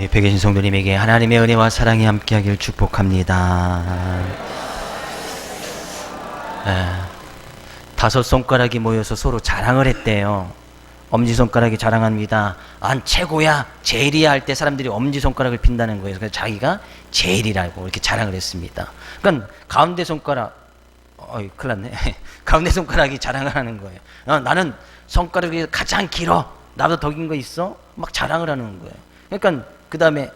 옆에 계신 성도님에게 하나님의 은혜와 사랑이 함께하길 축복합니다. 다섯 손가락이 모여서 서로 자랑을 했대요. 엄지손가락이 자랑합니다. 난 최고야, 제일이야 할 때 사람들이 엄지손가락을 핀다는 거예요. 그래서 자기가 제일이라고 이렇게 자랑을 했습니다. 그러니까 가운데 손가락, 큰일 났네. 가운데 손가락이 자랑을 하는 거예요. 나는 손가락이 가장 길어. 나보다 더 긴 거 있어? 막 자랑을 하는 거예요. 그러니까 그 다음에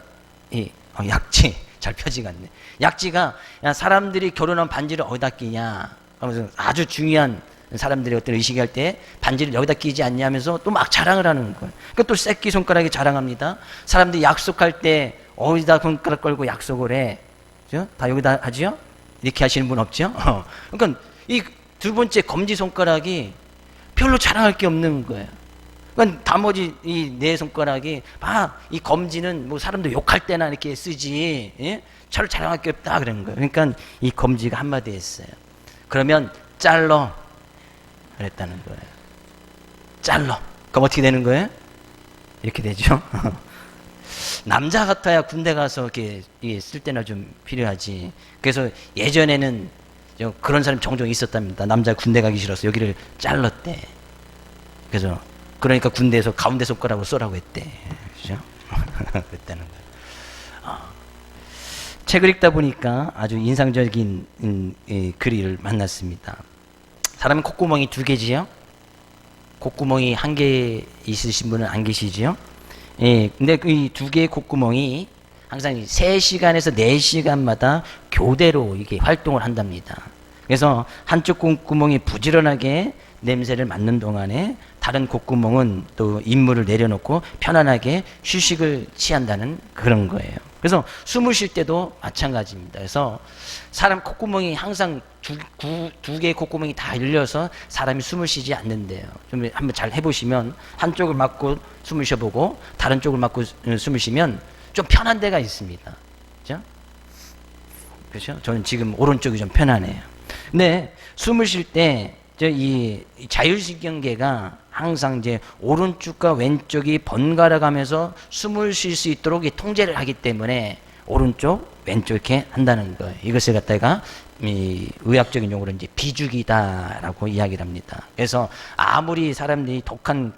약지, 잘 펴지가 않네. 약지가 사람들이 결혼한 반지를 어디다 끼냐 하면서 아주 중요한 사람들이 어떤 의식할 때 반지를 여기다 끼지 않냐 하면서 또 막 자랑을 하는 거예요. 그러니까 또 새끼 손가락이 자랑합니다. 사람들이 약속할 때 어디다 손가락 걸고 약속을 해? 그죠? 다 여기다 하죠? 이렇게 하시는 분 없죠? 그러니까 이 두 번째 검지 손가락이 별로 자랑할 게 없는 거예요. 그러니까 나머지 이 네 손가락이 이 검지는 뭐 사람들 욕할 때나 이렇게 쓰지, 예? 잘 자랑할 게 없다 그러는 거예요. 그러니까 이 검지가 한마디 했어요. 그러면 잘러 그랬다는 거예요. 잘러. 그럼 어떻게 되는 거예요? 이렇게 되죠. 남자 같아야 군대 가서 이렇게 쓸 때나 좀 필요하지. 그래서 예전에는 그런 사람 종종 있었답니다. 남자 군대 가기 싫어서 여기를 잘랐대. 그래서 그러니까 군대에서 가운데 손가락으로 쏘라고 했대. 그죠? 그랬다는 거예요. 책을 읽다 보니까 아주 인상적인 글을 만났습니다. 사람은 콧구멍이 두 개지요? 콧구멍이 한 개 있으신 분은 안 계시지요? 예, 근데 이 두 개의 콧구멍이 항상 3시간에서 4시간마다 교대로 이게 활동을 한답니다. 그래서 한쪽 콧구멍이 부지런하게 냄새를 맡는 동안에 다른 콧구멍은 또 임무를 내려놓고 편안하게 휴식을 취한다는 그런 거예요. 그래서 숨을 쉴 때도 마찬가지입니다. 그래서 사람 콧구멍이 항상 두 개의 콧구멍이 다 열려서 사람이 숨을 쉬지 않는데요. 좀 한번 잘 해보시면 한쪽을 막고 숨을 쉬어보고 다른 쪽을 막고 숨을 쉬면 좀 편한 데가 있습니다. 그죠? 그렇죠? 저는 지금 오른쪽이 좀 편하네요. 근데 숨을 쉴 때 이 자율신경계가 항상 이제 오른쪽과 왼쪽이 번갈아 가면서 숨을 쉴 수 있도록 통제를 하기 때문에 오른쪽, 왼쪽 이렇게 한다는 거예요. 이것을 갖다가 의학적인 용어로 이제 비주기다라고 이야기를 합니다. 그래서 아무리 사람들이 독한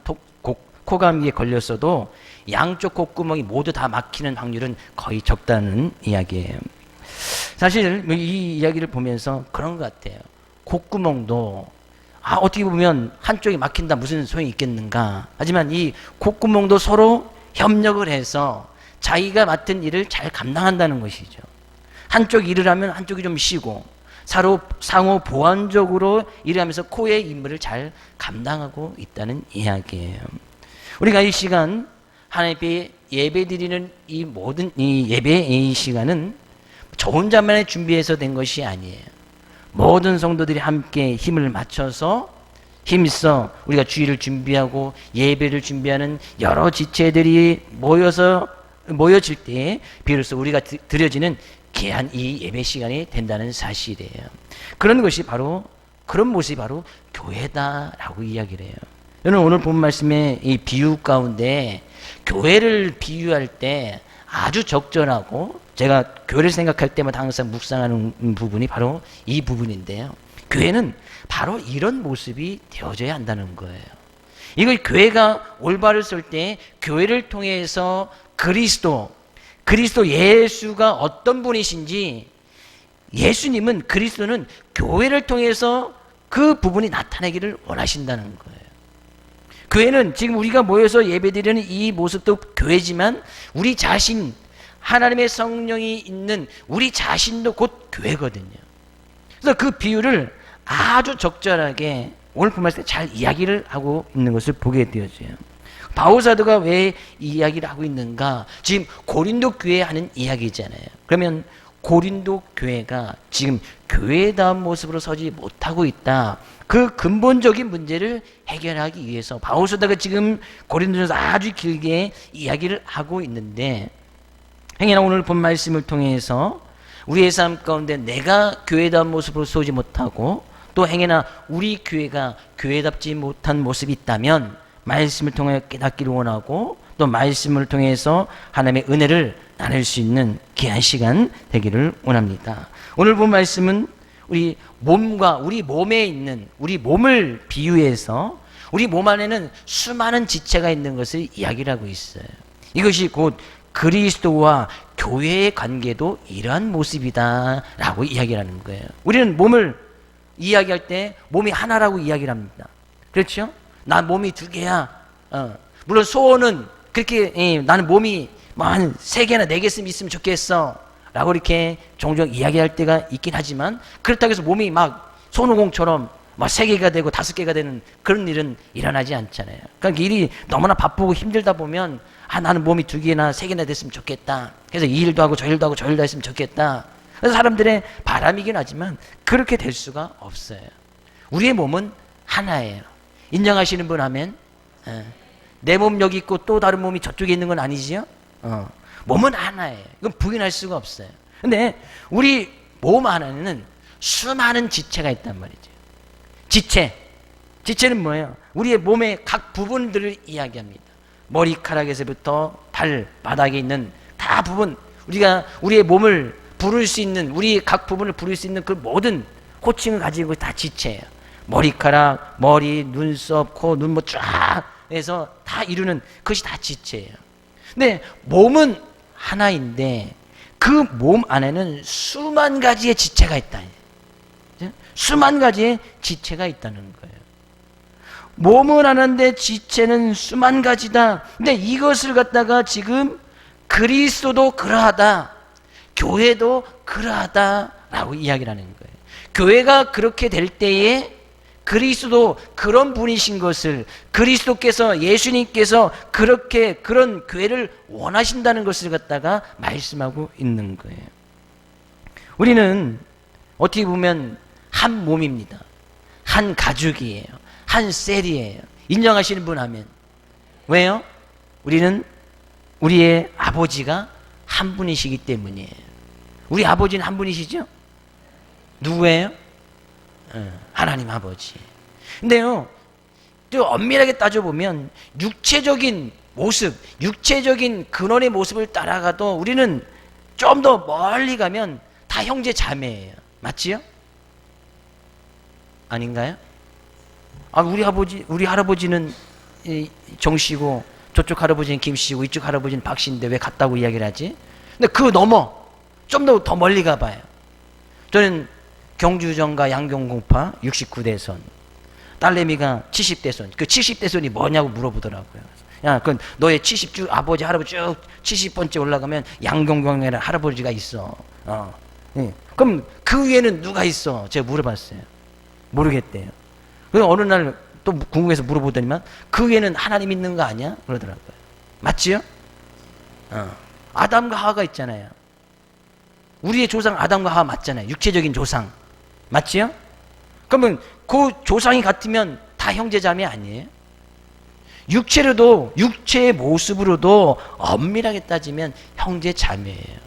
코감기에 걸렸어도 양쪽 콧구멍이 모두 다 막히는 확률은 거의 적다는 이야기예요. 사실 이 이야기를 보면서 그런 것 같아요. 콧구멍도 어떻게 보면 한쪽이 막힌다 무슨 소용이 있겠는가. 하지만 이 콧구멍도 서로 협력을 해서 자기가 맡은 일을 잘 감당한다는 것이죠. 한쪽 일을 하면 한쪽이 좀 쉬고 상호 보완적으로 일을 하면서 코의 임무를 잘 감당하고 있다는 이야기예요. 우리가 이 시간 하나님 앞에 예배 드리는 이 모든 이 예배의 시간은 저 혼자만의 준비해서 된 것이 아니에요. 모든 성도들이 함께 힘을 맞춰서 힘써 우리가 주일을 준비하고 예배를 준비하는 여러 지체들이 모여질 때 비로소 우리가 드려지는 귀한 이 예배 시간이 된다는 사실이에요. 그런 모습이 바로 교회다라고 이야기를 해요. 저는 오늘 본 말씀의 이 비유 가운데 교회를 비유할 때 아주 적절하고 제가 교회를 생각할 때마다 항상 묵상하는 부분이 바로 이 부분인데요. 교회는 바로 이런 모습이 되어져야 한다는 거예요. 이걸 교회가 올바를 설 때 교회를 통해서 그리스도 예수가 어떤 분이신지 예수님은 그리스도는 교회를 통해서 그 부분이 나타나기를 원하신다는 거예요. 교회는 지금 우리가 모여서 예배드리는 이 모습도 교회지만 우리 자신 하나님의 성령이 있는 우리 자신도 곧 교회거든요. 그래서 그 비유를 아주 적절하게 오늘 본 말씀 잘 이야기를 하고 있는 것을 보게 되어져요. 바울 사도가 왜 이 이야기를 하고 있는가? 지금 고린도 교회 하는 이야기잖아요. 그러면 고린도 교회가 지금 교회다운 모습으로 서지 못하고 있다. 그 근본적인 문제를 해결하기 위해서 바울 사도가 지금 고린도전서 아주 길게 이야기를 하고 있는데 행여나 오늘 본 말씀을 통해서 우리의 삶 가운데 내가 교회다운 모습으로 서지 못하고 또 행여나 우리 교회가 교회답지 못한 모습이 있다면 말씀을 통해 깨닫기를 원하고 또 말씀을 통해서 하나님의 은혜를 나눌 수 있는 귀한 시간 되기를 원합니다. 오늘 본 말씀은 우리 몸과 우리 몸에 있는 우리 몸을 비유해서 우리 몸 안에는 수많은 지체가 있는 것을 이야기를 하고 있어요. 이것이 곧 그리스도와 교회의 관계도 이러한 모습이다라고 이야기를 하는 거예요. 우리는 몸을 이야기할 때 몸이 하나라고 이야기를 합니다. 그렇죠? 나 몸이 두 개야. 물론 소원은 그렇게 나는 몸이 한 3개나 4개 있으면 좋겠어 라고 이렇게 종종 이야기할 때가 있긴 하지만, 그렇다고 해서 몸이 막 손오공처럼 막 3개가 되고 5개가 되는 그런 일은 일어나지 않잖아요. 그러니까 일이 너무나 바쁘고 힘들다 보면 나는 몸이 2개나 3개나 됐으면 좋겠다. 그래서 이 일도 하고 저 일도 하고 저 일도 했으면 좋겠다. 그래서 사람들의 바람이긴 하지만 그렇게 될 수가 없어요. 우리의 몸은 하나예요. 인정하시는 분 하면, 내 몸 여기 있고 또 다른 몸이 저쪽에 있는 건 아니지요? 몸은 하나예요. 이건 부인할 수가 없어요. 근데 우리 몸 안에는 수많은 지체가 있단 말이죠. 지체는 뭐예요? 우리의 몸의 각 부분들을 이야기합니다. 머리카락에서부터 발바닥에 있는 다 부분, 우리가 우리의 몸을 부를 수 있는, 우리 각 부분을 부를 수 있는 그 모든 호칭을 가지고 다 지체예요. 머리카락, 머리, 눈썹, 코, 눈 쫙 해서 다 이루는 그것이 다 지체예요. 근데 몸은 하나인데 그 몸 안에는 수만 가지의 지체가 있다. 수만 가지의 지체가 있다는 거예요. 몸은 하나인데 지체는 수만 가지다. 근데 이것을 갖다가 지금 그리스도도 그러하다, 교회도 그러하다라고 이야기를 하는 거예요. 교회가 그렇게 될 때에 그리스도 그런 분이신 것을, 그리스도께서, 예수님께서 그렇게 그런 교회를 원하신다는 것을 갖다가 말씀하고 있는 거예요. 우리는 어떻게 보면 한 몸입니다. 한 가족이에요. 한 셀이에요. 인정하시는 분 하면. 왜요? 우리는 우리의 아버지가 한 분이시기 때문이에요. 우리 아버지는 한 분이시죠? 누구예요? 하나님 아버지. 근데요, 또 엄밀하게 따져보면 육체적인 모습, 육체적인 근원의 모습을 따라가도 우리는 좀 더 멀리 가면 다 형제 자매예요. 맞지요? 아닌가요? 우리 아버지, 우리 할아버지는 정씨고 저쪽 할아버지는 김씨고 이쪽 할아버지는 박씨인데 왜 같다고 이야기를 하지? 근데 그 넘어 좀 더 멀리 가봐요. 저는 경주정가 양경공파 69대선, 딸내미가 70대선. 그 70대선이 뭐냐고 물어보더라고요. 야, 그 너의 70주 아버지 할아버지 쭉 70번째 올라가면 양경공이라는 할아버지가 있어. 그럼 그 위에는 누가 있어? 제가 물어봤어요. 모르겠대요. 그래서 어느 날 또 궁금해서 물어보더니만 그 위에는 하나님 있는 거 아니야? 그러더라고요. 맞지요? 아담과 하와가 있잖아요. 우리의 조상 아담과 하와 맞잖아요. 육체적인 조상. 맞지요? 그러면 그 조상이 같으면 다 형제자매 아니에요? 육체로도, 육체의 모습으로도 엄밀하게 따지면 형제자매예요.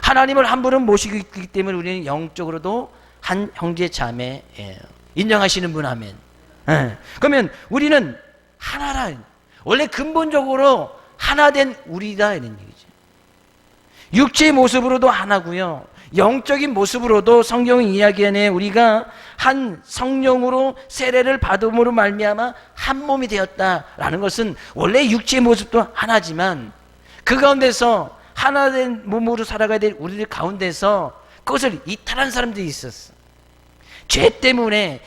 하나님을 한 분은 모시고 있기 때문에 우리는 영적으로도 한 형제자매예요. 인정하시는 분 하면. 그러면 우리는 하나라. 원래 근본적으로 하나된 우리다 이런 얘기죠. 육체의 모습으로도 하나고요, 영적인 모습으로도 성경이 이야기하네. 우리가 한 성령으로 세례를 받음으로 말미암아 한 몸이 되었다라는 것은 원래 육체의 모습도 하나지만 그 가운데서 하나된 몸으로 살아가야 될 우리들 가운데서 그것을 이탈한 사람들이 있었어. 죄 때문에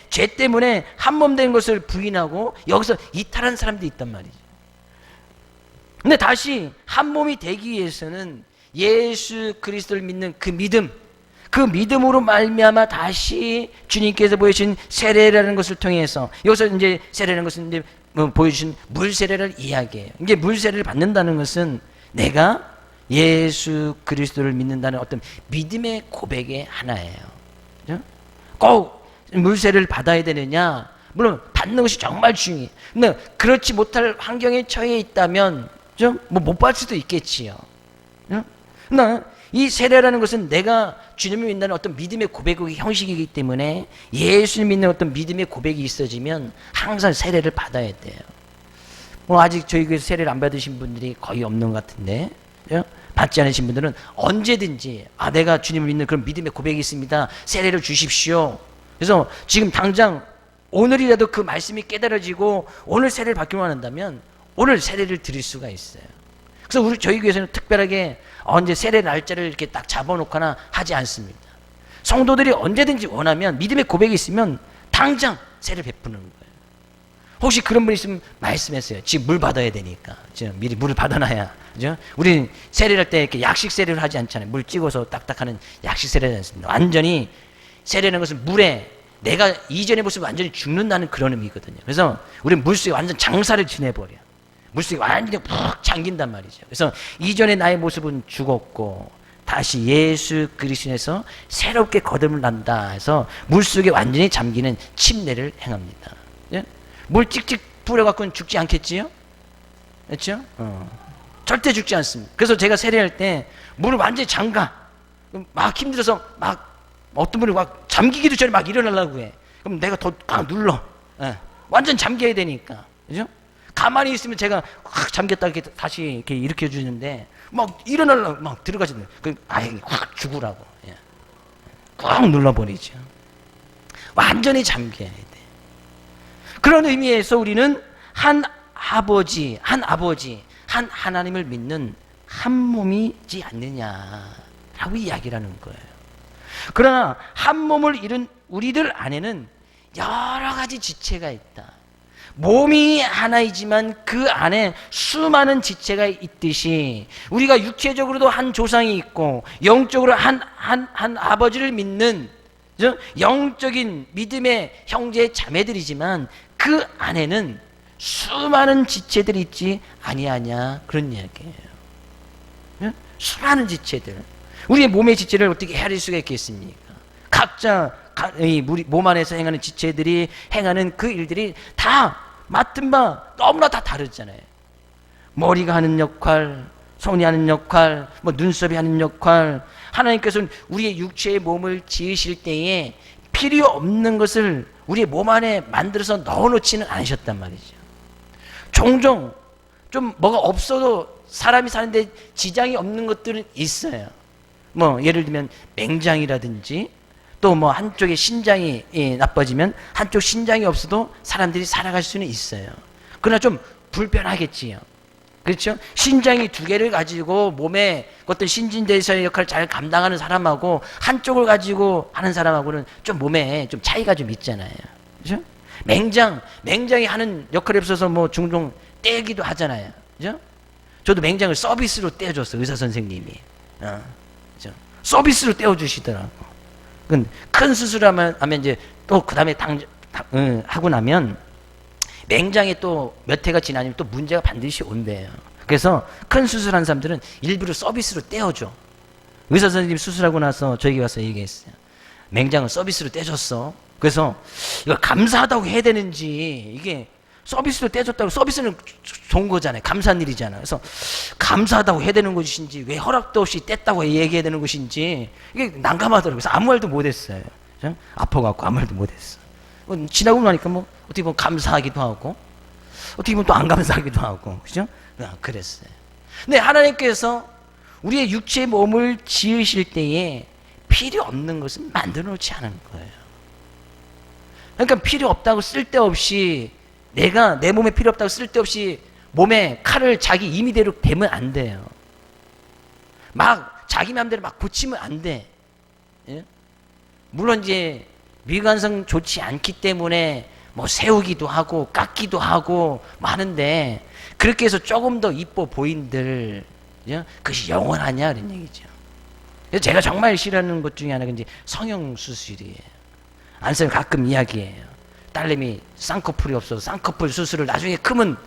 한 몸 된 것을 부인하고 여기서 이탈한 사람들이 있단 말이죠. 근데 다시 한 몸이 되기 위해서는 예수 그리스도를 믿는 그 믿음, 그 믿음으로 말미암아 다시 주님께서 보여주신 세례라는 것을 통해서, 여기서 이제 세례라는 것은 이제 보여주신 물 세례를 이야기해요. 이게 물 세례를 받는다는 것은 내가 예수 그리스도를 믿는다는 어떤 믿음의 고백의 하나예요. 그죠? 꼭 물 세례를 받아야 되느냐? 물론 받는 것이 정말 중요해요. 근데 그렇지 못할 환경에 처해 있다면 좀 못 받을 수도 있겠지요. 그러나 이 세례라는 것은 내가 주님을 믿는 어떤 믿음의 고백의 형식이기 때문에 예수를 믿는 어떤 믿음의 고백이 있어지면 항상 세례를 받아야 돼요. 아직 저희 교회에서 세례를 안 받으신 분들이 거의 없는 것 같은데, 그죠? 받지 않으신 분들은 언제든지 내가 주님을 믿는 그런 믿음의 고백이 있습니다, 세례를 주십시오. 그래서 지금 당장 오늘이라도 그 말씀이 깨달아지고 오늘 세례를 받기만 한다면 오늘 세례를 드릴 수가 있어요. 그래서 저희 교회에서는 특별하게 언제 세례 날짜를 이렇게 딱 잡아놓거나 하지 않습니다. 성도들이 언제든지 원하면 믿음의 고백이 있으면 당장 세례를 베푸는 거예요. 혹시 그런 분 있으면 말씀했어요. 지금 물 받아야 되니까. 지금 미리 물을 받아놔야. 그죠? 우리 세례를 할 때 이렇게 약식 세례를 하지 않잖아요. 물 찍어서 딱딱하는 약식 세례를 하지 않습니다. 완전히 세례라는 것은 물에 내가 이전의 모습이 완전히 죽는다는 그런 의미거든요. 그래서 우리는 물속에 완전 장사를 지내버려. 물속에 완전히 푹 잠긴단 말이죠. 그래서 이전의 나의 모습은 죽었고 다시 예수 그리스도에서 새롭게 거듭을 난다 해서 물속에 완전히 잠기는 침례를 행합니다. 예? 물 찍찍 뿌려갖고는 죽지 않겠지요? 그렇죠? 절대 죽지 않습니다. 그래서 제가 세례할 때 물을 완전히 잠가. 막 힘들어서 막 어떤 분이 막 잠기기도 전에 막 일어나려고 해. 그럼 내가 더 꽉 눌러. 예. 완전 잠겨야 되니까. 그죠? 가만히 있으면 제가 확 잠겼다 이렇게 다시 이렇게 일으켜 주는데 막 일어나려고 막 들어가지는. 확 죽으라고. 예. 꽉 눌러버리죠. 완전히 잠겨야 돼. 그런 의미에서 우리는 한 아버지, 한 하나님을 믿는 한 몸이지 않느냐라고 이야기를 하는 거예요. 그러나 한 몸을 이룬 우리들 안에는 여러 가지 지체가 있다. 몸이 하나이지만 그 안에 수많은 지체가 있듯이 우리가 육체적으로도 한 조상이 있고 영적으로 한 아버지를 믿는 영적인 믿음의 형제 자매들이지만 그 안에는 수많은 지체들이 있지 아니하냐 그런 이야기예요. 수많은 지체들. 우리의 몸의 지체를 어떻게 헤아릴 수가 있겠습니까? 각자 몸 안에서 행하는 지체들이 행하는 그 일들이 다 맡은 바 너무나 다 다르잖아요. 머리가 하는 역할, 손이 하는 역할, 눈썹이 하는 역할. 하나님께서는 우리의 육체의 몸을 지으실 때에 필요 없는 것을 우리의 몸 안에 만들어서 넣어놓지는 않으셨단 말이죠. 종종 좀 뭐가 없어도 사람이 사는데 지장이 없는 것들은 있어요. 예를 들면 맹장이라든지 또 한쪽의 신장이 나빠지면 한쪽 신장이 없어도 사람들이 살아갈 수는 있어요. 그러나 좀 불편하겠지요. 그렇죠? 신장이 두 개를 가지고 몸에 어떤 신진대사의 역할을 잘 감당하는 사람하고 한쪽을 가지고 하는 사람하고는 좀 몸에 좀 차이가 좀 있잖아요. 그렇죠? 맹장이 하는 역할이 없어서 종종 떼기도 하잖아요. 그죠? 저도 맹장을 서비스로 떼어줬어요. 의사 선생님이. 그죠? 서비스로 떼어주시더라고. 큰 수술하면 이제 또 그 다음에 하고 나면 맹장에 또 몇 해가 지나면 또 문제가 반드시 온대요. 그래서 큰 수술한 사람들은 일부러 서비스로 떼어줘. 의사 선생님 수술하고 나서 저에게 와서 얘기했어요. 맹장을 서비스로 떼줬어. 그래서 이걸 감사하다고 해야 되는지, 이게 서비스로 떼줬다고, 서비스는 좋은 거잖아요. 감사한 일이잖아요. 그래서 감사하다고 해야 되는 것인지, 왜 허락도 없이 뗐다고 얘기해야 되는 것인지, 이게 난감하더라고요. 그래서 아무 말도 못했어요. 아파갖고 아무 말도 못했어. 지나고 나니까 어떻게 보면 감사하기도 하고, 어떻게 보면 또 안 감사하기도 하고, 그죠? 그랬어요. 근데 하나님께서 우리의 육체의 몸을 지으실 때에 필요 없는 것은 만들어 놓지 않은 거예요. 그러니까 필요 없다고 쓸데없이, 내가 내 몸에 필요 없다고 쓸데없이 몸에 칼을 자기 임의대로 대면 안 돼요. 자기 마음대로 고치면 안 돼. 예? 물론 이제 미관성 좋지 않기 때문에 세우기도 하고 깎기도 하고 하는데, 그렇게 해서 조금 더 이뻐 보인들, 그것이 영원하냐 이런 얘기죠. 그래서 제가 정말 싫어하는 것 중에 하나가 이제 성형수술이에요. 안쌤 가끔 이야기해요. 딸내미 쌍꺼풀이 없어서 쌍꺼풀 수술을 나중에 크면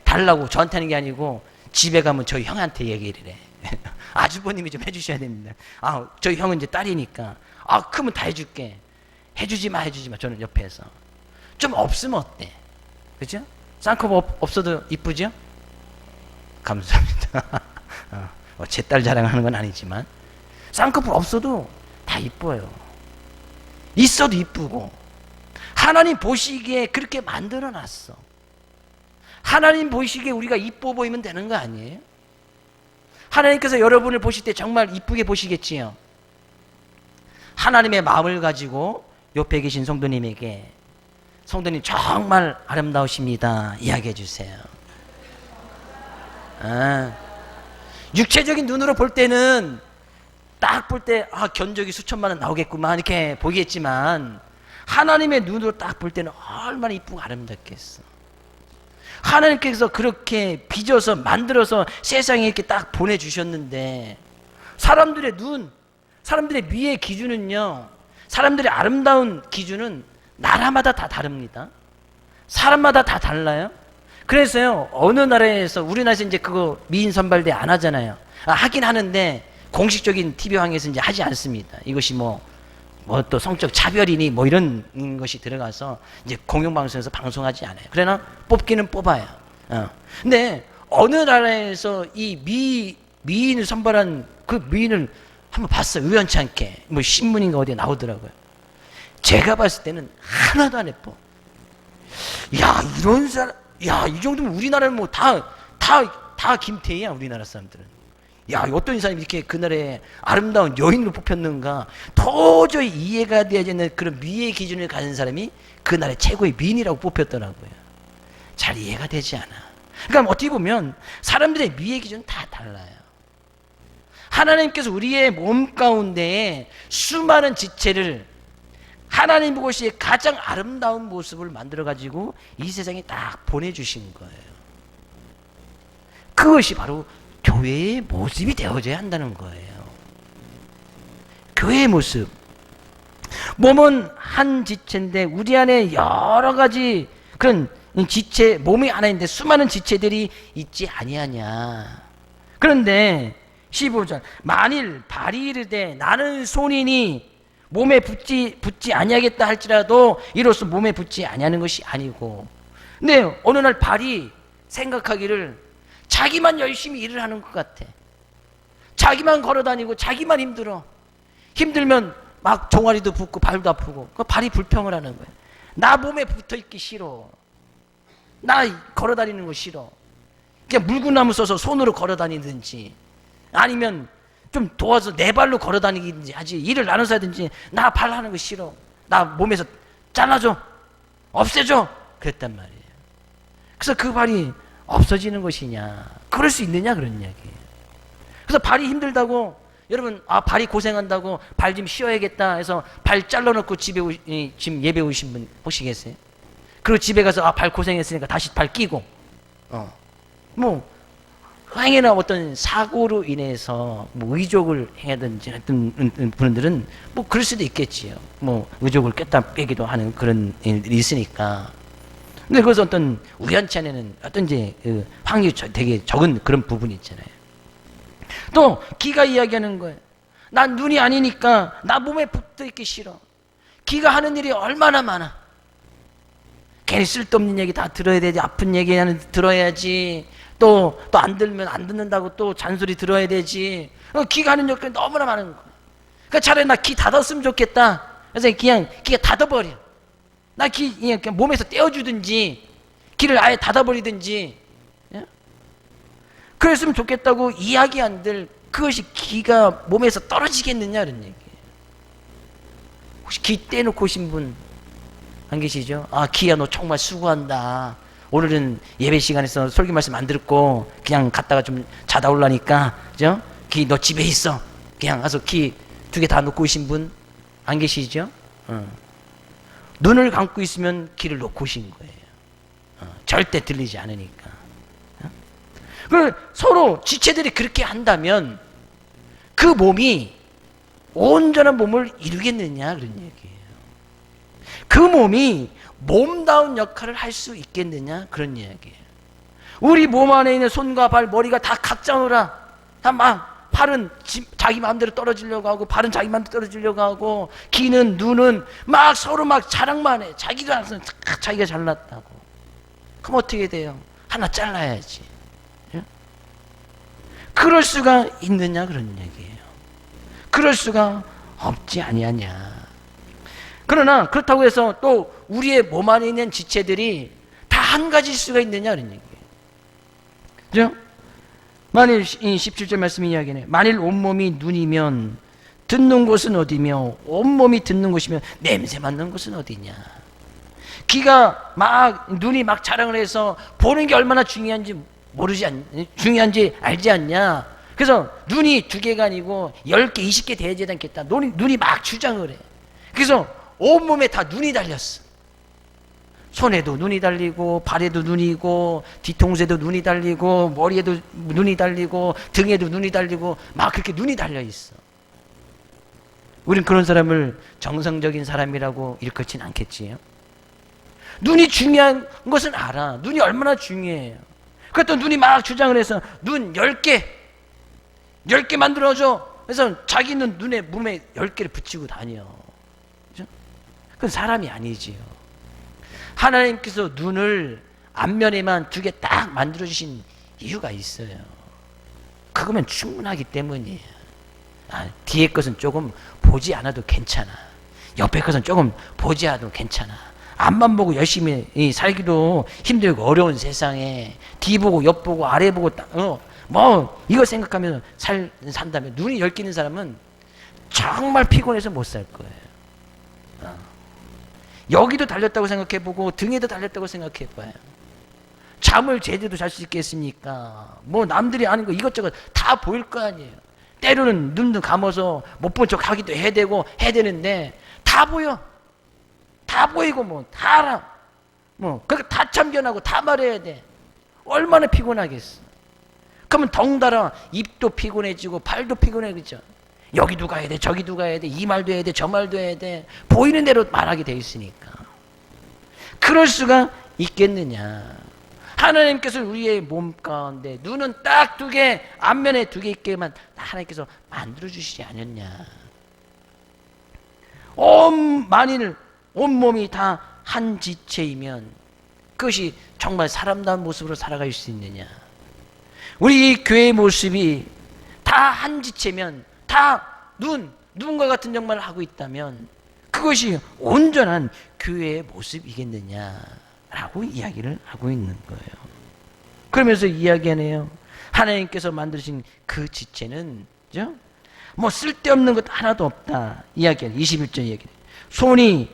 달라고 저한테 하는 게 아니고 집에 가면 저희 형한테 얘기를 해. 아주버님이 좀 해주셔야 됩니다. 저희 형은 이제 딸이니까 크면 다 해줄게. 해주지 마. 저는 옆에서. 좀 없으면 어때? 그죠? 쌍꺼풀 없어도 이쁘죠? 감사합니다. 제 딸 자랑하는 건 아니지만 쌍꺼풀 없어도 다 이뻐요. 있어도 이쁘고 하나님 보시기에 그렇게 만들어놨어. 하나님 보시기에 우리가 이뻐 보이면 되는 거 아니에요? 하나님께서 여러분을 보실 때 정말 이쁘게 보시겠지요. 하나님의 마음을 가지고 옆에 계신 성도님에게 성도님 정말 아름다우십니다 이야기해 주세요. 육체적인 눈으로 볼 때는 딱 볼 때 견적이 수천만 원 나오겠구만 이렇게 보겠지만 하나님의 눈으로 딱 볼 때는 얼마나 이쁘고 아름답겠어. 하나님께서 그렇게 빚어서 만들어서 세상에 이렇게 딱 보내주셨는데 사람들의 눈, 사람들의 미의 기준은요, 사람들의 아름다운 기준은 나라마다 다 다릅니다. 사람마다 다 달라요. 그래서요, 어느 나라에서, 우리나라에서 이제 그거 미인 선발대 안 하잖아요. 하긴 하는데 공식적인 TV황에서 이제 하지 않습니다. 이것이 뭐 또 성적 차별이니 뭐 이런 것이 들어가서 이제 공영방송에서 방송하지 않아요. 그러나 뽑기는 뽑아요. 근데 어느 나라에서 이 미인을 선발한 그 미인을 한번 봤어요. 우연치 않게. 뭐 신문인가 어디에 나오더라고요. 제가 봤을 때는 하나도 안 예뻐. 야, 이런 사람, 야, 이 정도면 우리나라는 뭐 다 김태희야, 우리나라 사람들은. 야, 어떤 이 사람이 이렇게 그날에 아름다운 여인으로 뽑혔는가 도저히 이해가 되지 않는 그런 미의 기준을 가진 사람이 그날의 최고의 미인이라고 뽑혔더라고요. 잘 이해가 되지 않아. 그러니까 어떻게 보면 사람들의 미의 기준은 다 달라요. 하나님께서 우리의 몸 가운데에 수많은 지체를 하나님 보시기에 가장 아름다운 모습을 만들어가지고 이 세상에 딱 보내주신 거예요. 그것이 바로 교회의 모습이 되어져야 한다는 거예요. 교회의 모습. 몸은 한 지체인데 우리 안에 여러 가지 그런 지체, 몸이 하나인데 수많은 지체들이 있지 아니하냐. 그런데 15절, 만일 발이 이르되 나는 손이니 몸에 붙지 아니하겠다 할지라도 이로써 몸에 붙지 아니하는 것이 아니고. 근데 어느 날 발이 생각하기를 자기만 열심히 일을 하는 것 같아. 자기만 걸어다니고 자기만 힘들어. 힘들면 막 종아리도 붓고 발도 아프고 그 발이 불평을 하는 거야. 나 몸에 붙어있기 싫어. 나 걸어다니는 거 싫어. 그냥 물구나무 써서 손으로 걸어다니든지 아니면 좀 도와서 내 발로 걸어다니든지 하지, 일을 나눠서 하든지. 나 발 하는 거 싫어. 나 몸에서 잘라줘. 없애줘. 그랬단 말이에요. 그래서 그 발이 없어지는 것이냐, 그럴 수 있느냐, 그런 이야기예요. 그래서 발이 힘들다고, 여러분, 발이 고생한다고 발 좀 쉬어야겠다 해서 발 잘라놓고 지금 예배 오신 분 혹시 계세요? 그리고 집에 가서 발 고생했으니까 다시 발 끼고, 뭐 행여나 어떤 사고로 인해서 뭐 의족을 행하든지 했던 분들은 뭐 그럴 수도 있겠지요. 뭐 의족을 꼈다 빼기도 하는 그런 일이 있으니까. 근데 그것은 어떤 우연치 않은 어떤 이제 확률이 되게 적은 그런 부분이 있잖아요. 또 기가 이야기하는 거예요. 난 눈이 아니니까 나 몸에 붙어 있기 싫어. 기가 하는 일이 얼마나 많아. 괜히 쓸데없는 얘기 다 들어야 되지. 아픈 얘기 들어야지. 또 안 들면 안 듣는다고 또 잔소리 들어야 되지. 기가 하는 역할이 너무나 많은 거야. 그러니까 차라리 나 기 닫았으면 좋겠다. 그래서 그냥 기가 닫아버려. 나 그냥 몸에서 떼어주든지 귀를 아예 닫아버리든지, 예? 그랬으면 좋겠다고 이야기한들 그것이 기가 몸에서 떨어지겠느냐 이런 얘기예요. 혹시 기 떼놓고 오신 분 안 계시죠? 기야 너 정말 수고한다. 오늘은 예배 시간에서 설교 말씀 안 듣고 그냥 갔다가 좀 자다 올라니까, 그죠? 기 너 집에 있어. 그냥 가서 기 2개 다 놓고 오신 분 안 계시죠? 눈을 감고 있으면 귀를 놓고 오신 거예요. 절대 들리지 않으니까. 서로 지체들이 그렇게 한다면 그 몸이 온전한 몸을 이루겠느냐 그런 얘기예요. 그 몸이 몸다운 역할을 할 수 있겠느냐 그런 이야기예요. 우리 몸 안에 있는 손과 발, 머리가 다 각자 놀아. 다 막 팔은 자기 마음대로 떨어지려고 하고, 발은 자기 마음대로 떨어지려고 하고, 귀는, 눈은 막 서로 막 자랑만 해. 자기도 항상 자기가 잘났다고. 그럼 어떻게 돼요? 하나 잘라야지. 예? 그럴 수가 있느냐 그런 얘기예요. 그럴 수가 없지 아니하냐. 그러나 그렇다고 해서 또 우리의 몸 안에 있는 지체들이 다 한 가지일 수가 있느냐 그런 얘기예요. 그죠? 만일 이 17절 말씀이 이야기네. 만일 온몸이 눈이면 듣는 곳은 어디며 온몸이 듣는 곳이면 냄새 맡는 곳은 어디냐. 귀가 막 눈이 막 자랑을 해서 보는 게 얼마나 중요한지 중요한지 알지 않냐. 그래서 눈이 2개가 아니고 10개 20개 돼야 되지 않겠다. 눈이 막 주장을 해. 그래서 온몸에 다 눈이 달렸어. 손에도 눈이 달리고 발에도 눈이고 뒤통수에도 눈이 달리고 머리에도 눈이 달리고 등에도 눈이 달리고 막 그렇게 눈이 달려 있어. 우린 그런 사람을 정상적인 사람이라고 일컫진 않겠지요. 눈이 중요한 것은 알아. 눈이 얼마나 중요해요. 그랬더니 눈이 막 주장을 해서 눈 10개 만들어줘. 그래서 자기는 눈에 몸에 10개를 붙이고 다녀. 그죠? 그건 사람이 아니지요. 하나님께서 눈을 앞면에만 2개 딱 만들어주신 이유가 있어요. 그거면 충분하기 때문이에요. 뒤에 것은 조금 보지 않아도 괜찮아. 옆에 것은 조금 보지 않아도 괜찮아. 앞만 보고 열심히 살기도 힘들고 어려운 세상에 뒤 보고 옆 보고 아래 보고 이거 생각하면서 산다면 눈이 10개 있는 사람은 정말 피곤해서 못 살 거예요. 여기도 달렸다고 생각해보고 등에도 달렸다고 생각해봐요. 잠을 제대로 잘 수 있겠습니까? 뭐 남들이 아는 거 이것저것 다 보일 거 아니에요. 때로는 눈도 감아서 못 본 척 하기도 해야 되는데 다 보여. 다 보이고 다 알아. 그러니까 다 참견하고 다 말해야 돼. 얼마나 피곤하겠어. 그러면 덩달아 입도 피곤해지고 발도 피곤해지죠. 여기도 가야 돼, 저기도 가야 돼, 이 말도 해야 돼, 저 말도 해야 돼. 보이는 대로 말하게 돼 있으니까. 그럴 수가 있겠느냐. 하나님께서 우리의 몸 가운데 눈은 딱 2개, 앞면에 2개 있게만 하나님께서 만들어주시지 않았냐. 만일 온몸이 다 한 지체이면 그것이 정말 사람다운 모습으로 살아갈 수 있느냐. 우리 교회의 모습이 다 한 지체면 다 눈과 같은 역할을 하고 있다면 그것이 온전한 교회의 모습이겠느냐라고 이야기를 하고 있는 거예요. 그러면서 이야기하네요. 하나님께서 만드신 그 지체는 그죠? 쓸데없는 것 하나도 없다. 이야기하네. 21절 이야기네.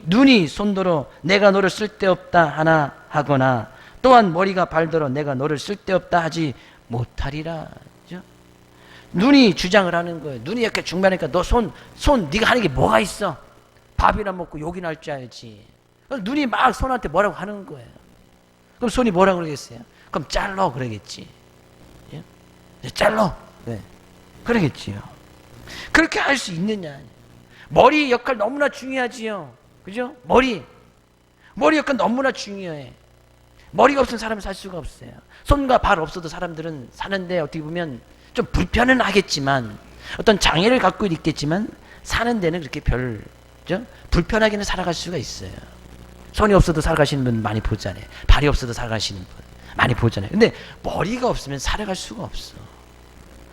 눈이 손더러 내가 너를 쓸데없다 하나 하거나 또한 머리가 발더러 내가 너를 쓸데없다 하지 못하리라. 눈이 주장을 하는 거예요. 눈이 이렇게 중간이니까 너 네가 하는 게 뭐가 있어? 밥이나 먹고 욕이나 할 줄 알지. 눈이 막 손한테 뭐라고 하는 거예요. 그럼 손이 뭐라고 그러겠어요? 그럼 잘라 그러겠지. 예? 잘라. 네. 그러겠지요. 그렇게 할 수 있느냐. 머리 역할 너무나 중요하지요. 그죠? 머리 역할 너무나 중요해. 머리가 없으면 사람은 살 수가 없어요. 손과 발 없어도 사람들은 사는데 어떻게 보면 좀 불편은 하겠지만 어떤 장애를 갖고 있겠지만 사는 데는 그렇게 불편하게는 살아갈 수가 있어요. 손이 없어도 살아가시는 분 많이 보잖아요. 발이 없어도 살아가시는 분 많이 보잖아요. 근데 머리가 없으면 살아갈 수가 없어.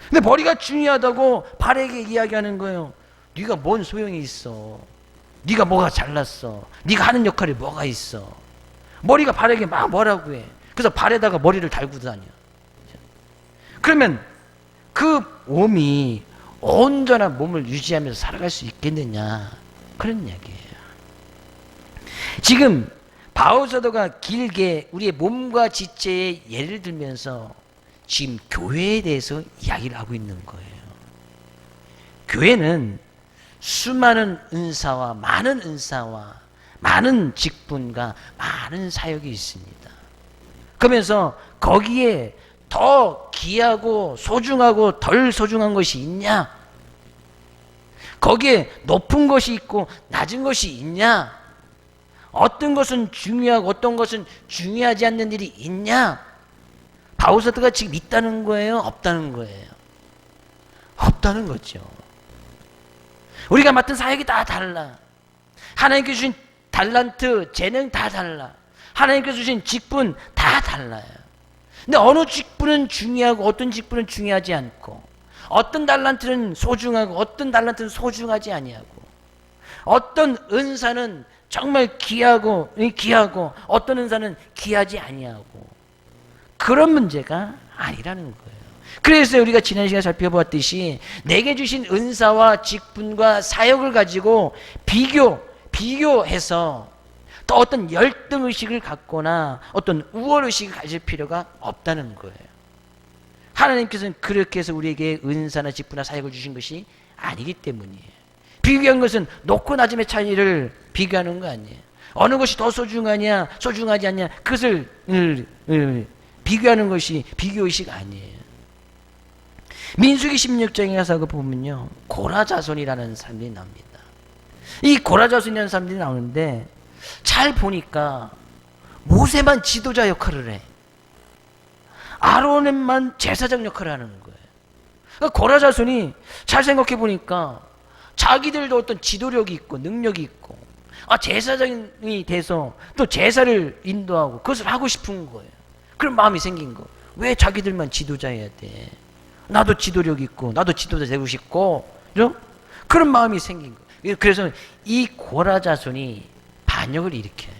근데 머리가 중요하다고 발에게 이야기하는 거예요. 네가 뭔 소용이 있어. 네가 뭐가 잘났어. 네가 하는 역할이 뭐가 있어. 머리가 발에게 막 뭐라고 해. 그래서 발에다가 머리를 달고 다녀. 그러면 그 몸이 온전한 몸을 유지하면서 살아갈 수 있겠느냐. 그런 이야기예요. 지금 바울 사도가 길게 우리의 몸과 지체의 예를 들면서 지금 교회에 대해서 이야기를 하고 있는 거예요. 교회는 수많은 은사와 많은 직분과 많은 사역이 있습니다. 그러면서 거기에 더 귀하고 소중하고 덜 소중한 것이 있냐? 거기에 높은 것이 있고 낮은 것이 있냐? 어떤 것은 중요하고 어떤 것은 중요하지 않는 일이 있냐? 바울 사도가 지금 있다는 거예요? 없다는 거예요? 없다는 거죠. 우리가 맡은 사역이 다 달라. 하나님께 주신 달란트, 재능 다 달라. 하나님께 주신 직분 다 달라요. 근데 어느 직분은 중요하고 어떤 직분은 중요하지 않고, 어떤 달란트는 소중하고 어떤 달란트는 소중하지 아니하고, 어떤 은사는 정말 귀하고 어떤 은사는 귀하지 아니하고, 그런 문제가 아니라는 거예요. 그래서 우리가 지난 시간에 살펴보았듯이 내게 주신 은사와 직분과 사역을 가지고 비교해서 또 어떤 열등의식을 갖거나 어떤 우월의식을 가질 필요가 없다는 거예요. 하나님께서는 그렇게 해서 우리에게 은사나 직분이나 사역을 주신 것이 아니기 때문이에요. 비교한 것은 높고 낮음의 차이를 비교하는 거 아니에요. 어느 것이 더 소중하냐 소중하지 않냐 그것을 비교하는 것이 비교의식 아니에요. 민수기 16장에 가서 보면요, 고라자손이라는 사람들이 나옵니다. 이 고라자손이라는 사람들이 나오는데 잘 보니까 모세만 지도자 역할을 해. 아론만 제사장 역할을 하는 거예요. 그러니까 고라자손이 잘 생각해 보니까 자기들도 어떤 지도력이 있고 능력이 있고 제사장이 돼서 또 제사를 인도하고 그것을 하고 싶은 거예요. 그런 마음이 생긴 거. 왜 자기들만 지도자여야 돼? 나도 지도력 있고 나도 지도자 되고 싶고 그런 마음이 생긴 거예요. 그래서 이 고라자손이 반역을 일으켜요.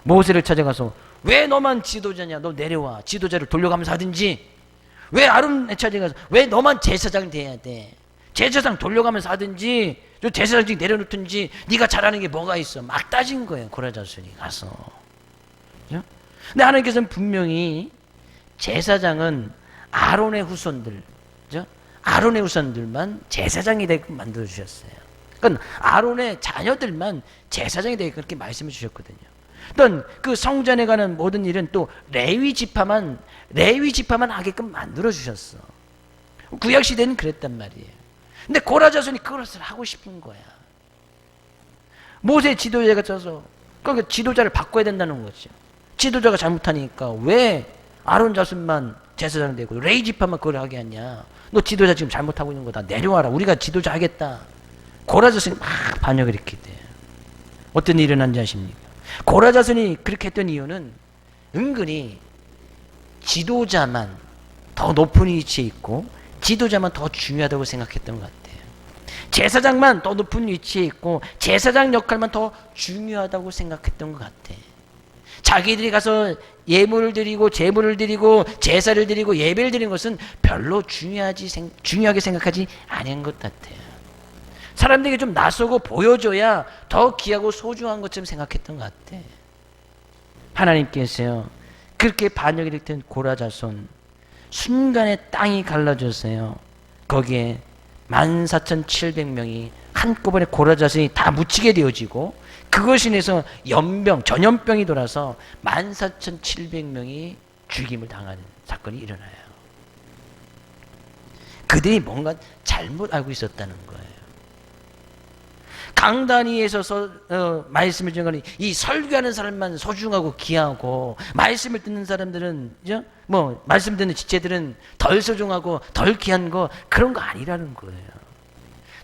모세를 찾아가서 왜 너만 지도자냐? 너 내려와. 지도자를 돌려가면서 하든지. 왜 아론에 찾아가서 왜 너만 제사장 돼야 돼? 제사장 돌려가면서 하든지 제사장 내려놓든지 네가 잘하는 게 뭐가 있어? 막 따진 거예요. 고라자손이 가서. 그죠? 근데 하나님께서는 분명히 제사장은 아론의 후손들, 그죠? 아론의 후손들만 제사장이 되게끔 만들어 주셨어요. 그러니까 아론의 자녀들만 제사장이 되게 그렇게 말씀해 주셨거든요. 또 그 성전에 가는 모든 일은 또 레위 지파만 하게끔 만들어 주셨어. 구약 시대는 그랬단 말이에요. 근데 고라자손이 그것을 하고 싶은 거야. 모세 지도자가 쪄서 그러니까 지도자를 바꿔야 된다는 거죠. 지도자가 잘못하니까 왜 아론 자손만 제사장 되고 레위 지파만 그걸 하게 하냐? 너 지도자 지금 잘못하고 있는 거다. 내려와라. 우리가 지도자 하겠다. 고라자손이 막 반역을 일으키게 돼요. 어떤 일이 일어난지 아십니까? 고라자손이 그렇게 했던 이유는 은근히 지도자만 더 높은 위치에 있고 지도자만 더 중요하다고 생각했던 것 같아요. 제사장만 더 높은 위치에 있고 제사장 역할만 더 중요하다고 생각했던 것 같아요. 자기들이 가서 예물을 드리고 제물을 드리고 제사를 드리고 예배를 드리는 것은 별로 중요하게 생각하지 않은 것 같아요. 사람들에게 좀 나서고 보여줘야 더 귀하고 소중한 것처럼 생각했던 것 같아. 하나님께서요, 그렇게 반역을 일으킨 고라자손 순간에 땅이 갈라졌어요. 거기에 14,700명이 한꺼번에 고라자손이 다 묻히게 되어지고 그것이 인해서 전염병이 돌아서 14,700명이 죽임을 당하는 사건이 일어나요. 그들이 뭔가 잘못 알고 있었다는 거예요. 강단 위에 서서 말씀을 전하는 이 설교하는 사람만 소중하고 귀하고 말씀을 듣는 사람들은 말씀 듣는 지체들은 덜 소중하고 덜 귀한 거 그런 거 아니라는 거예요.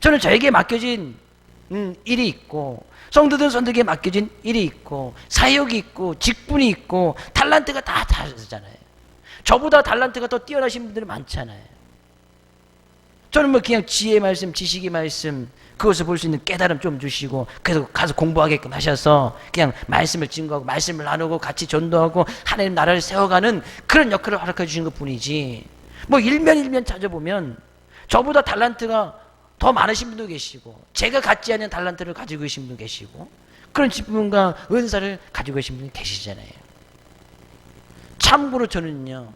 저는 저에게 맡겨진 일이 있고 성도들 선들에게 맡겨진 일이 있고 사역이 있고 직분이 있고 달란트가 다 다르잖아요. 저보다 달란트가 더 뛰어나신 분들이 많잖아요. 저는 그냥 지혜의 말씀, 지식의 말씀 그것을 볼 수 있는 깨달음 좀 주시고 그래서 가서 공부하게끔 하셔서 그냥 말씀을 증거하고 말씀을 나누고 같이 전도하고 하나님 나라를 세워가는 그런 역할을 허락해 주신 것뿐이지 일면 찾아보면 저보다 달란트가 더 많으신 분도 계시고 제가 갖지 않은 달란트를 가지고 계신 분도 계시고 그런 직분과 은사를 가지고 계신 분이 계시잖아요. 참고로 저는요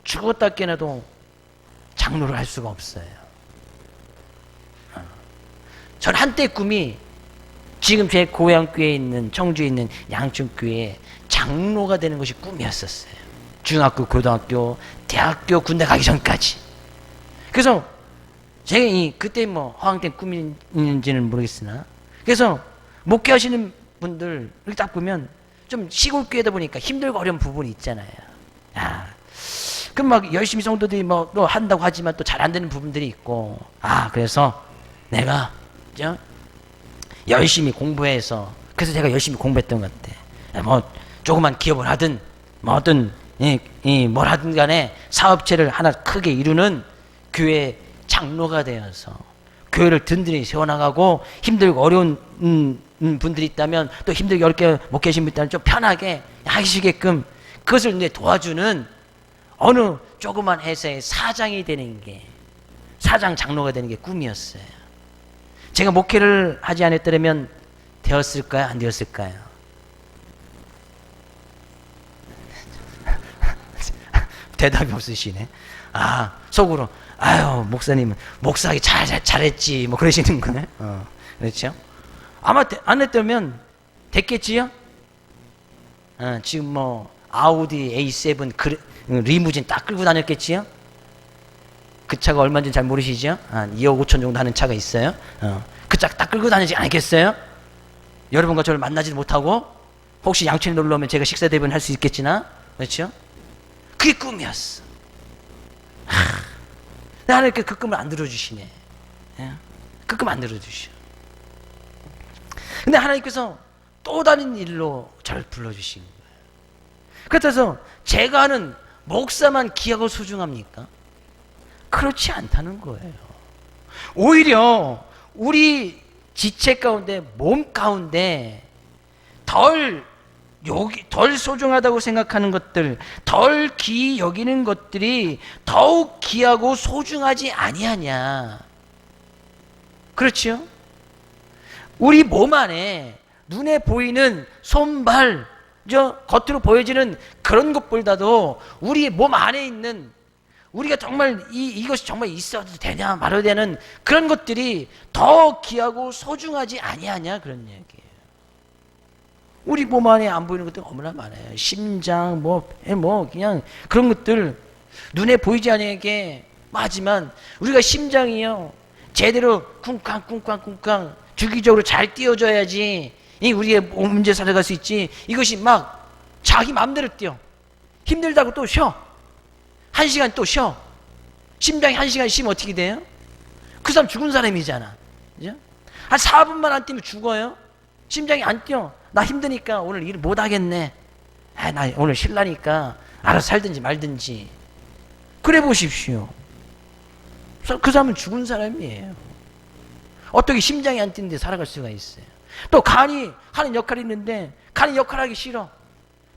죽었다 깨나도 장로를 할 수가 없어요. 전 한때 꿈이 지금 제 고향교회에 있는 청주에 있는 양춘교회에 장로가 되는 것이 꿈이었었어요. 중학교, 고등학교, 대학교, 군대 가기 전까지. 그래서 제가 그때 허황된 꿈인지는 모르겠으나 그래서 목회하시는 분들 이렇게 딱 보면 좀 시골 교회다 보니까 힘들고 어려운 부분이 있잖아요. 그럼 열심히 성도들이 또 한다고 하지만 또 잘 안 되는 부분들이 있고 그래서 내가 열심히 공부해서 그래서 제가 열심히 공부했던 것 같아. 조그만 기업을 하든 어떤 뭘 하든 간에 사업체를 하나 크게 이루는 교회 장로가 되어서 교회를 든든히 세워나가고 힘들고 어려운 분들이 있다면 또 힘들게 어렵게 목회하신 분들 있다면 좀 편하게 하시게끔 그것을 도와주는 어느 조그만 회사의 사장이 되는 게, 사장 장로가 되는 게 꿈이었어요. 제가 목회를 하지 않았더라면 되었을까요? 안 되었을까요? 대답이 없으시네. 아, 속으로, 아유, 목사님은 목사하기 잘했지. 뭐 그러시는 거네. 그렇죠? 아마 안 했다면 됐겠지요? 지금 뭐, 아우디 A7 리무진 딱 끌고 다녔겠지요? 그 차가 얼마인지 잘 모르시죠? 한 2억 5천 정도 하는 차가 있어요. 그 차 딱 끌고 다니지 않겠어요? 여러분과 저를 만나지도 못하고, 혹시 양천에 놀러 오면 제가 식사 대변 할 수 있겠지나? 그렇죠? 그게 꿈이었어. 하나님께 그 꿈을 안 들어주시네. 그 꿈 안 들어주셔. 근데 하나님께서 또 다른 일로 저를 불러주신 거예요. 그래서 제가 하는 목사만 귀하고 소중합니까? 그렇지 않다는 거예요. 오히려 우리 지체 가운데, 몸 가운데 덜 소중하다고 생각하는 것들, 덜 귀히 여기는 것들이 더욱 귀하고 소중하지 아니하냐. 그렇죠? 우리 몸 안에 눈에 보이는 손발, 겉으로 보여지는 그런 것보다도 우리 몸 안에 있는, 우리가 정말 이것이 정말 있어도 되냐 말아야 되는 그런 것들이 더 귀하고 소중하지 아니하냐, 그런 얘기예요. 우리 몸 안에 안 보이는 것들 너무나 많아요. 심장, 그냥 그런 것들 눈에 보이지 않게 하지만, 우리가 심장이요, 제대로 쿵쾅 주기적으로 잘 뛰어줘야지 우리의 문제 살아갈 수 있지. 이것이 막 자기 마음대로 뛰어. 힘들다고 또 쉬어. 1시간 또 쉬어. 심장이 1시간 쉬면 어떻게 돼요? 그 사람 죽은 사람이잖아. 그죠? 한 4분만 안 뛰면 죽어요. 심장이 안 뛰어. 나 힘드니까 오늘 일 못 하겠네. 나 오늘 쉴라니까 알아서 살든지 말든지. 그래 보십시오. 그 사람은 죽은 사람이에요. 어떻게 심장이 안 뛰는데 살아갈 수가 있어요? 또 간이 하는 역할이 있는데, 간이 역할하기 싫어.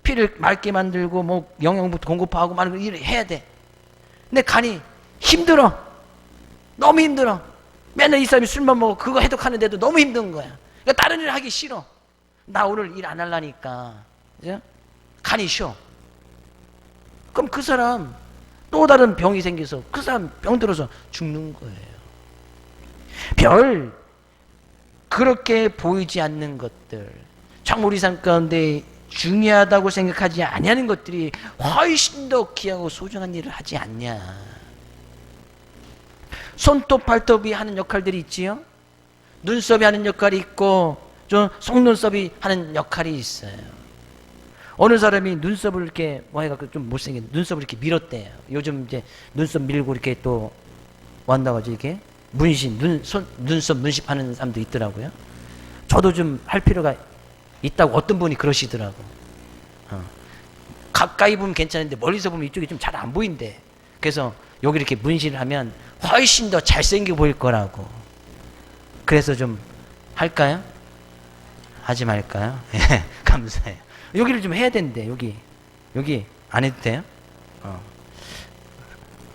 피를 맑게 만들고 뭐 영양부터 공급하고 많은 일을 해야 돼. 근데 간이 힘들어. 너무 힘들어. 맨날 이 사람이 술만 먹고 그거 해독하는데도 너무 힘든 거야. 그러니까 다른 일을 하기 싫어. 나 오늘 일 안 하려니까. 그죠? 간이 쉬어. 그럼 그 사람 또 다른 병이 생겨서 그 사람 병들어서 죽는 거예요. 그렇게 보이지 않는 것들, 참 우리 삶 가운데 중요하다고 생각하지 아니하는 것들이 훨씬 더 귀하고 소중한 일을 하지 않냐. 손톱 발톱이 하는 역할들이 있지요. 눈썹이 하는 역할이 있고 속눈썹이 하는 역할이 있어요. 어느 사람이 눈썹을 이렇게 해갖고 좀 못생긴 눈썹을 이렇게 밀었대요. 요즘 이제 눈썹 밀고 이렇게 또 한다고 하지, 이렇게 문신, 눈썹 문십하는 사람도 있더라고요. 저도 좀 할 필요가 있다고 어떤 분이 그러시더라고. 가까이 보면 괜찮은데 멀리서 보면 이쪽이 좀 잘 안 보인대. 그래서 여기 이렇게 문신을 하면 훨씬 더 잘생겨 보일 거라고. 그래서 좀 할까요? 하지 말까요? 감사해요. 여기를 좀 해야 되는데, 여기 안 해도 돼요?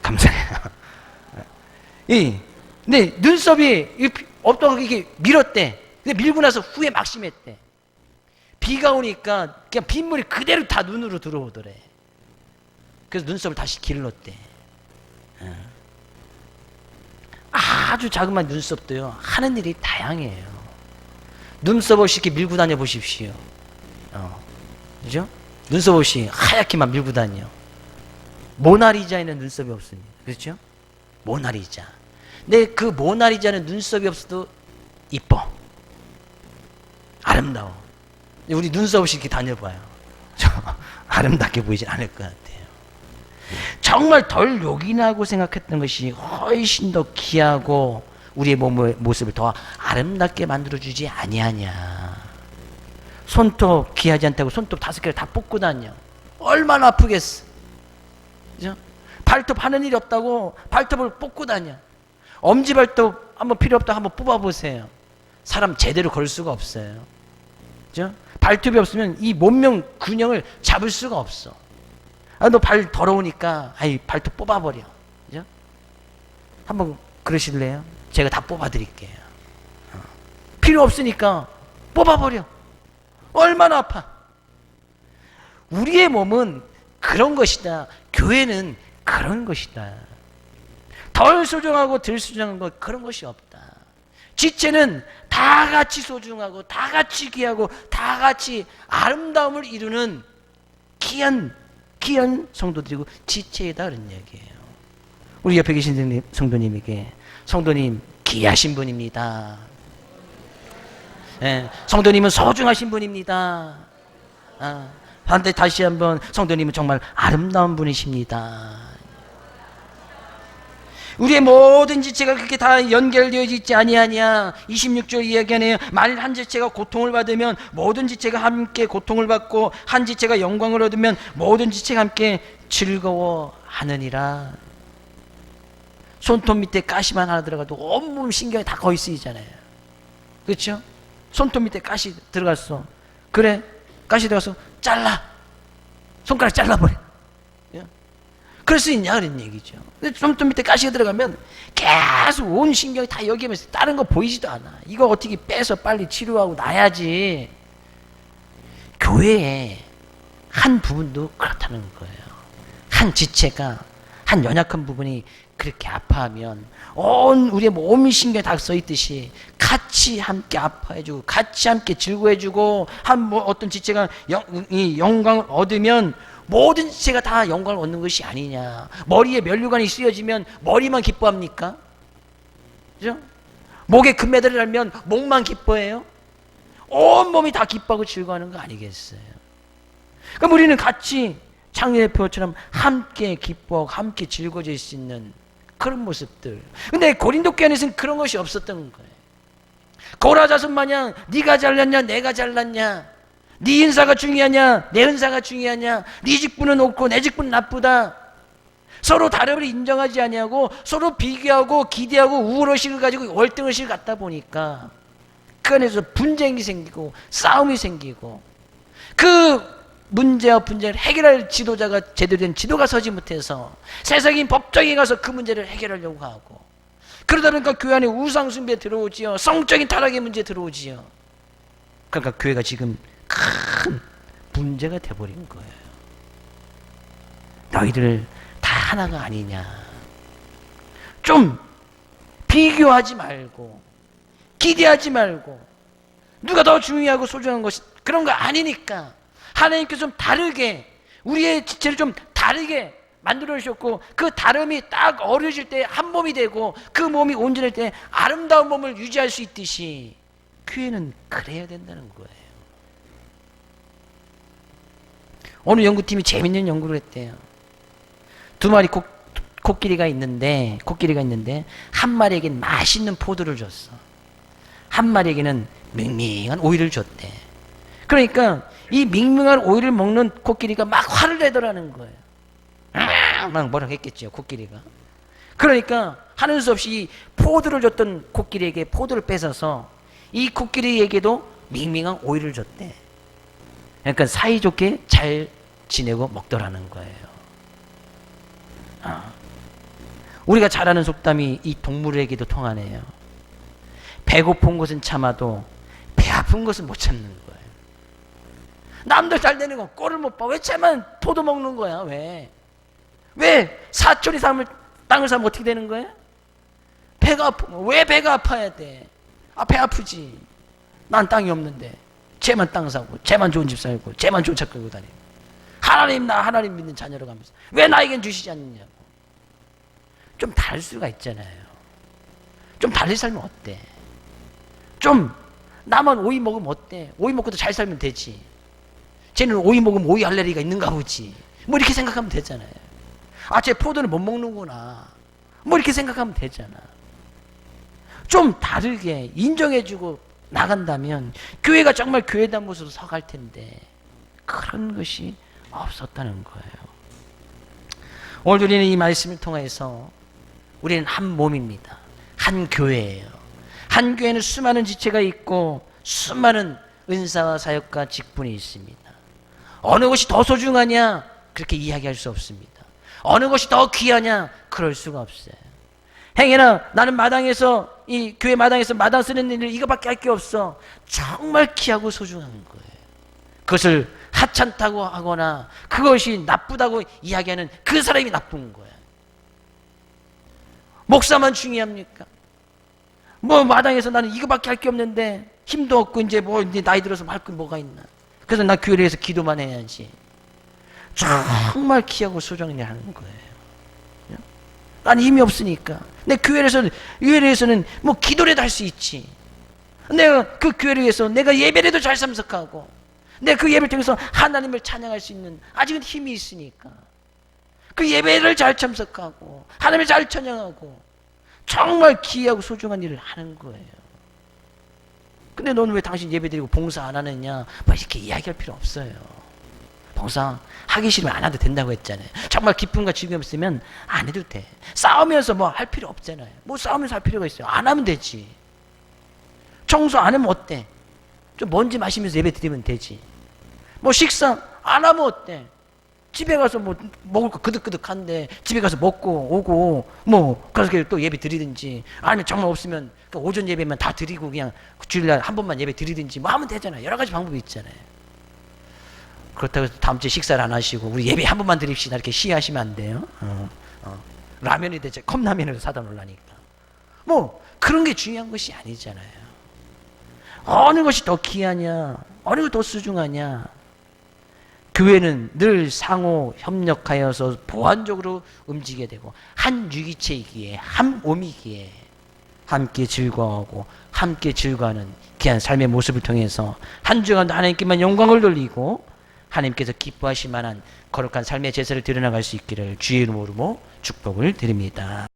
감사해요. 근데 눈썹이 없다고 이게 밀었대. 근데 밀고 나서 후에 막심했대. 비가 오니까 그냥 빗물이 그대로 다 눈으로 들어오더래. 그래서 눈썹을 다시 길렀대. 아주 자그마한 눈썹도요, 하는 일이 다양해요. 눈썹 없이 이렇게 밀고 다녀 보십시오. 그죠? 눈썹 없이 하얗게만 밀고 다녀. 모나리자에는 눈썹이 없습니다. 그렇죠? 모나리자. 근데 그 모나리자는 눈썹이 없어도 이뻐. 아름다워. 우리 눈썹 없이 이렇게 다녀봐요. 아름답게 보이진 않을 것 같아요. 정말 덜 요긴하고 생각했던 것이 훨씬 더 귀하고 우리의 몸의 모습을 더 아름답게 만들어주지 아니하냐. 손톱 귀하지 않다고 손톱 5개를 다 뽑고 다녀. 얼마나 아프겠어. 그죠? 발톱 하는 일이 없다고 발톱을 뽑고 다녀. 엄지발톱 한번 필요 없다고 한번 뽑아보세요. 사람 제대로 걸 수가 없어요. 그죠? 발톱이 없으면 이 몸명 균형을 잡을 수가 없어. 너 발 더러우니까 발톱 뽑아버려. 그죠? 한번 그러실래요? 제가 다 뽑아드릴게요. 필요 없으니까 뽑아버려. 얼마나 아파. 우리의 몸은 그런 것이다. 교회는 그런 것이다. 덜 소중하고 덜 소중한 것, 그런 것이 없다. 지체는 다 같이 소중하고 다 같이 귀하고 다 같이 아름다움을 이루는 귀한 성도들이고 지체이다, 그런 얘기예요. 우리 옆에 계신 성도님에게, 성도님 귀하신 분입니다. 네, 성도님은 소중하신 분입니다. 반대 다시 한번, 성도님은 정말 아름다운 분이십니다. 우리의 모든 지체가 그렇게 다 연결되어 있지 아니하냐. 26절 이야기하네요. 만일 한 지체가 고통을 받으면 모든 지체가 함께 고통을 받고, 한 지체가 영광을 얻으면 모든 지체가 함께 즐거워하느니라. 손톱 밑에 가시만 하나 들어가도 온몸 신경이 다 거의 쓰이잖아요. 그렇죠? 손톱 밑에 가시 들어갔어. 그래, 가시 들어가서 잘라. 손가락 잘라버려. 그럴 수 있냐, 그런 얘기죠. 근데 손톱 밑에 가시가 들어가면 계속 온 신경이 다 여기면서 다른 거 보이지도 않아. 이거 어떻게 빼서 빨리 치료하고 나야지. 교회의 한 부분도 그렇다는 거예요. 한 지체가, 한 연약한 부분이 그렇게 아파하면 온 우리의 몸이 신경이 다 써있듯이 같이 함께 아파해주고 같이 함께 즐거워해주고, 어떤 지체가 영광을 얻으면 모든 지체가 다 영광을 얻는 것이 아니냐. 머리에 면류관이 쓰여지면 머리만 기뻐합니까? 그죠? 목에 금메달을 달면 목만 기뻐해요? 온몸이 다 기뻐하고 즐거워하는 거 아니겠어요? 그럼 우리는 같이 창녀의 표처럼 함께 기뻐하고 함께 즐거워질 수 있는 그런 모습들. 근데 고린도 교회 안에서는 그런 것이 없었던 거예요. 고라자손 마냥 네가 잘났냐 내가 잘났냐, 네 은사가 중요하냐 내 은사가 중요하냐, 네 직분은 옳고 내 직분은 나쁘다, 서로 다름을 인정하지 아니하고 서로 비교하고 기대하고 우월의식을 가지고 월등의식을 갖다 보니까 그 안에서 분쟁이 생기고 싸움이 생기고, 그 문제와 분쟁을 해결할 지도자가 제대로 된 지도가 서지 못해서 세상인 법정에 가서 그 문제를 해결하려고 하고, 그러다 보니까 교회 안에 우상숭배 들어오지요. 성적인 타락의 문제 들어오지요. 그러니까 교회가 지금 큰 문제가 돼버린 거예요. 너희들 다 하나가 아니냐. 좀 비교하지 말고 기대하지 말고 누가 더 중요하고 소중한 것이 그런 거 아니니까 하나님께서 좀 다르게 우리의 지체를 좀 다르게 만들어 주셨고, 그 다름이 딱 어우러질 때 한 몸이 되고 그 몸이 온전할 때 아름다운 몸을 유지할 수 있듯이 교회는 그래야 된다는 거예요. 오늘 연구팀이 재밌는 연구를 했대요. 두 마리 코끼리가 있는데 한 마리에게는 맛있는 포도를 줬어. 한 마리에게는 밍밍한 오이를 줬대. 그러니까 이 밍밍한 오이를 먹는 코끼리가 막 화를 내더라는 거예요. 막 뭐라고 했겠죠, 코끼리가. 그러니까 하는 수 없이 포도를 줬던 코끼리에게 포도를 뺏어서 이 코끼리에게도 밍밍한 오이를 줬대. 그러니까 사이좋게 잘 지내고 먹더라는 거예요. 우리가 잘 아는 속담이 이 동물에게도 통하네요. 배고픈 것은 참아도 배 아픈 것은 못 참는 거예요. 남들 잘 되는 거 꼴을 못 봐. 왜 쟤만 포도 먹는 거야? 왜 사촌이 땅을 사면 어떻게 되는 거야? 배가 아프면 왜 배가 아파야 돼? 배 아프지. 난 땅이 없는데 쟤만 땅 사고 쟤만 좋은 집 살고 쟤만 좋은 차 끌고 다니고, 하나님 나 하나님 믿는 자녀로 가면서 왜 나에겐 주시지 않느냐고. 좀 다를 수가 있잖아요. 좀 달리 살면 어때? 좀 나만 오이 먹으면 어때? 오이 먹고도 잘 살면 되지. 쟤는 오이 먹으면 오이 알레르기가 있는가 보지. 뭐 이렇게 생각하면 되잖아요. 쟤 포도는 못 먹는구나. 뭐 이렇게 생각하면 되잖아. 좀 다르게 인정해주고 나간다면 교회가 정말 교회다운 모습으로 서갈 텐데 그런 것이 없었다는 거예요. 오늘 우리는 이 말씀을 통해서 우리는 한 몸입니다. 한 교회예요. 한 교회는 수많은 지체가 있고 수많은 은사와 사역과 직분이 있습니다. 어느 것이 더 소중하냐? 그렇게 이야기할 수 없습니다. 어느 것이 더 귀하냐? 그럴 수가 없어요. 행여나 나는 마당에서, 이 교회 마당에서 마당 쓰는 일을 이거밖에 할 게 없어. 정말 귀하고 소중한 거예요. 그것을 하찮다고 하거나 그것이 나쁘다고 이야기하는 그 사람이 나쁜 거예요. 목사만 중요합니까? 뭐 마당에서 나는 이거밖에 할 게 없는데 힘도 없고 이제 뭐 이제 나이 들어서 할 거 뭐가 있나? 그래서 나 교회를 해서 기도만 해야지. 정말 귀하고 소중한 일 하는 거예요. 난 힘이 없으니까. 내 교회에서는 뭐 기도라도 할 수 있지. 내가 그 교회를 위해서 내가 예배라도 잘 참석하고 내가 그 예배를 통해서 하나님을 찬양할 수 있는 아직은 힘이 있으니까 그 예배를 잘 참석하고 하나님을 잘 찬양하고 정말 귀하고 소중한 일을 하는 거예요. 근데 너는 왜 당신 예배 드리고 봉사 안 하느냐? 뭐 이렇게 이야기할 필요 없어요. 봉사 하기 싫으면 안 해도 된다고 했잖아요. 정말 기쁨과 즐거움이 있으면 안 해도 돼. 싸우면서 뭐 할 필요 없잖아요. 뭐 싸우면서 할 필요가 있어요. 안 하면 되지. 청소 안 하면 어때? 좀 먼지 마시면서 예배 드리면 되지. 뭐 식사 안 하면 어때? 집에 가서 뭐 먹을 거 그득그득한데 집에 가서 먹고 오고 뭐 가서 또 예배 드리든지 아니면 정말 없으면 오전 예배만 다 드리고 그냥 주일날 한 번만 예배 드리든지 뭐 하면 되잖아요. 여러 가지 방법이 있잖아요. 그렇다고 해서 다음 주에 식사를 안 하시고 우리 예배 한 번만 드립시다 이렇게 시위하시면 안 돼요. 라면이 대체 컵라면을 사다 놓으라니까. 뭐 그런 게 중요한 것이 아니잖아요. 어느 것이 더 귀하냐? 어느 것이 더 소중하냐? 교회는 늘 상호 협력하여서 보완적으로 움직이게 되고 한 유기체이기에 한 몸이기에 함께 즐거워하고 함께 즐거워하는 귀한 삶의 모습을 통해서 한 주간도 하나님께만 영광을 돌리고 하나님께서 기뻐하실 만한 거룩한 삶의 제사를 드려나갈 수 있기를 주의 이름으로 축복을 드립니다.